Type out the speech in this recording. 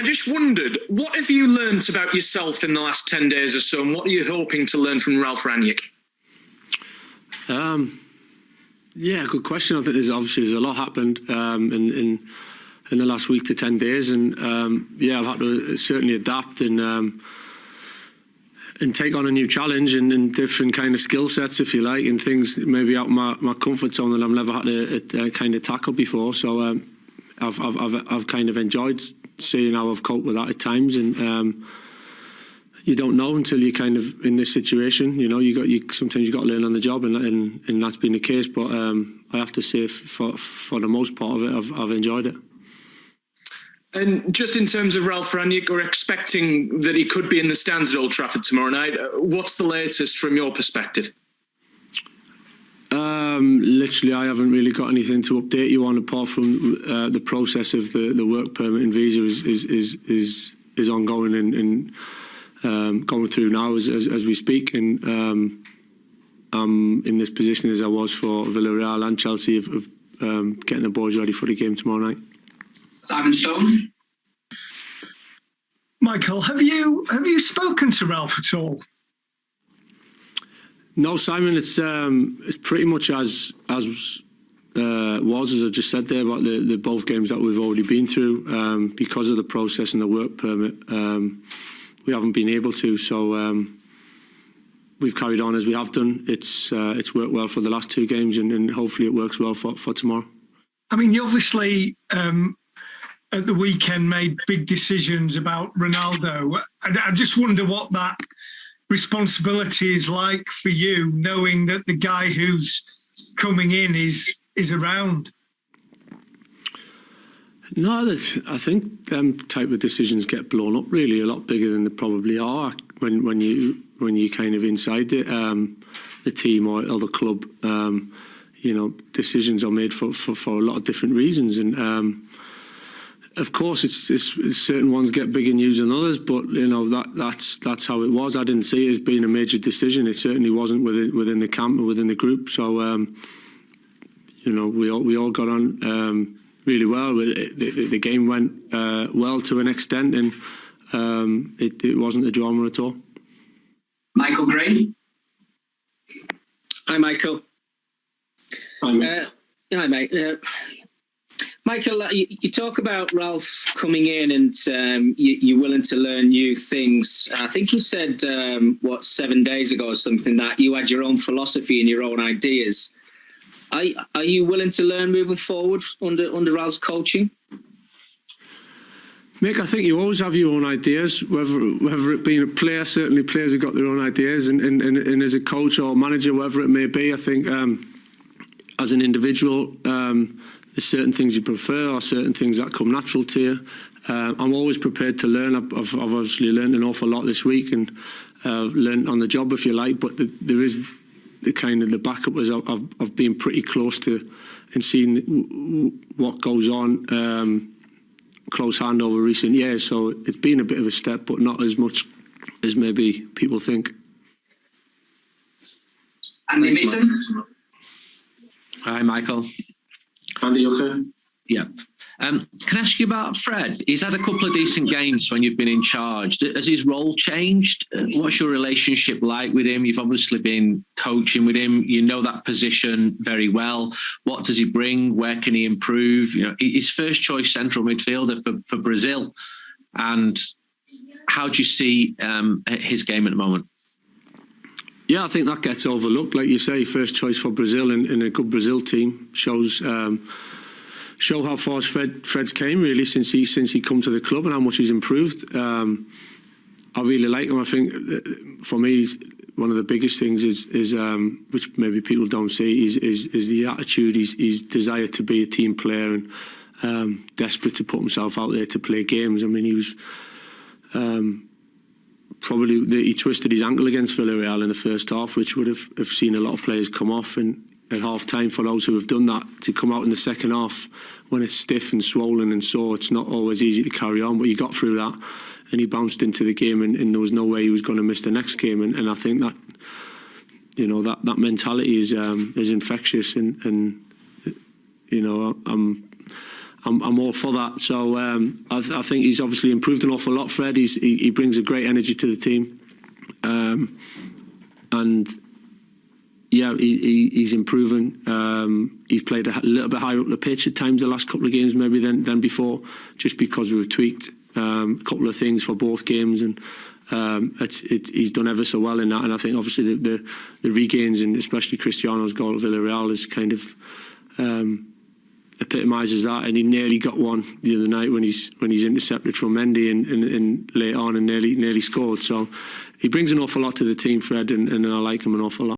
just wondered, what have you learnt about yourself in the last 10 days or so, and what are you hoping to learn from Ralf Rangnick? Yeah, good question. I think there's a lot happened in the last week to 10 days, and yeah, I've had to certainly adapt and take on a new challenge and different kind of skill sets, if you like, and things maybe out my comfort zone that I've never had to kind of tackle before. So I've kind of enjoyed seeing how I've coped with that at times, and you don't know until you're kind of in this situation. You know, sometimes you got to learn on the job, and that's been the case. But I have to say, for the most part of it, I've enjoyed it. And just in terms of Ralf Rangnick, we're expecting that he could be in the stands at Old Trafford tomorrow night. What's the latest from your perspective? Literally, I haven't really got anything to update you on apart from the process of the work permit and visa is ongoing and going through now as we speak. And I'm in this position as I was for Villarreal and Chelsea of getting the boys ready for the game tomorrow night. Simon Stone. Michael, have you spoken to Ralf at all? No, Simon. It's pretty much as was as I've just said there about the both games that we've already been through. Because of the process and the work permit, we haven't been able to. So we've carried on as we have done. It's worked well for the last two games, and hopefully it works well for tomorrow. I mean, you obviously at the weekend made big decisions about Ronaldo. I just wonder what that responsibility is like for you, knowing that the guy who's coming in is around. No, I think them type of decisions get blown up really a lot bigger than they probably are when you kind of inside the team or the club. You know, decisions are made for a lot of different reasons, and of course, it's certain ones get bigger news than others. But you know that's how it was. I didn't see it as being a major decision. It certainly wasn't within the camp or within the group. So you know, we all got on really well. The game went well to an extent, and it wasn't a drama at all. Michael Gray. Hi, Michael. Hi, mate. Hi, mate. Michael, you talk about Ralf coming in and you're willing to learn new things. I think you said, 7 days ago or something, that you had your own philosophy and your own ideas. Are you willing to learn moving forward under Ralf's coaching? Mick, I think you always have your own ideas, whether it being a player. Certainly players have got their own ideas, and as a coach or manager, whatever it may be, I think as an individual, there's certain things you prefer or certain things that come natural to you. I'm always prepared to learn. I've obviously learned an awful lot this week and learned on the job, if you like, but there is the kind of the backup was I've been pretty close to and seen what goes on close hand over recent years. So it's been a bit of a step, but not as much as maybe people think. Andy Mitten. Hi, Michael. Andy, you okay? Yeah. Can I ask you about Fred? He's had a couple of decent games when you've been in charge. Has his role changed? What's your relationship like with him? You've obviously been coaching with him. You know that position very well. What does he bring? Where can he improve? You know, he's first choice central midfielder for Brazil. And how do you see his game at the moment? Yeah, I think that gets overlooked. Like you say, first choice for Brazil in a good Brazil team show how far Fred's came really since he come to the club and how much he's improved. I really like him. I think for me, one of the biggest things is which maybe people don't see is the attitude. He's desire to be a team player and desperate to put himself out there to play games. I mean, he was he twisted his ankle against Villarreal in the first half, which would have seen a lot of players come off. And at half time, for those who have done that, to come out in the second half when it's stiff and swollen and sore, it's not always easy to carry on. But he got through that and he bounced into the game, and there was no way he was going to miss the next game. And I think that, you know, that mentality is infectious, and you know, I'm I'm all for that. So I think he's obviously improved an awful lot. Fred, he brings a great energy to the team, and yeah, he's improving. He's played a little bit higher up the pitch at times the last couple of games maybe than before, just because we've tweaked a couple of things for both games, and he's done ever so well in that. And I think obviously the regains, and especially Cristiano's goal at Villarreal, is kind of epitomises that. And he nearly got one the other night when he's intercepted from Mendy and late on and nearly scored. So he brings an awful lot to the team, Fred, and I like him an awful lot.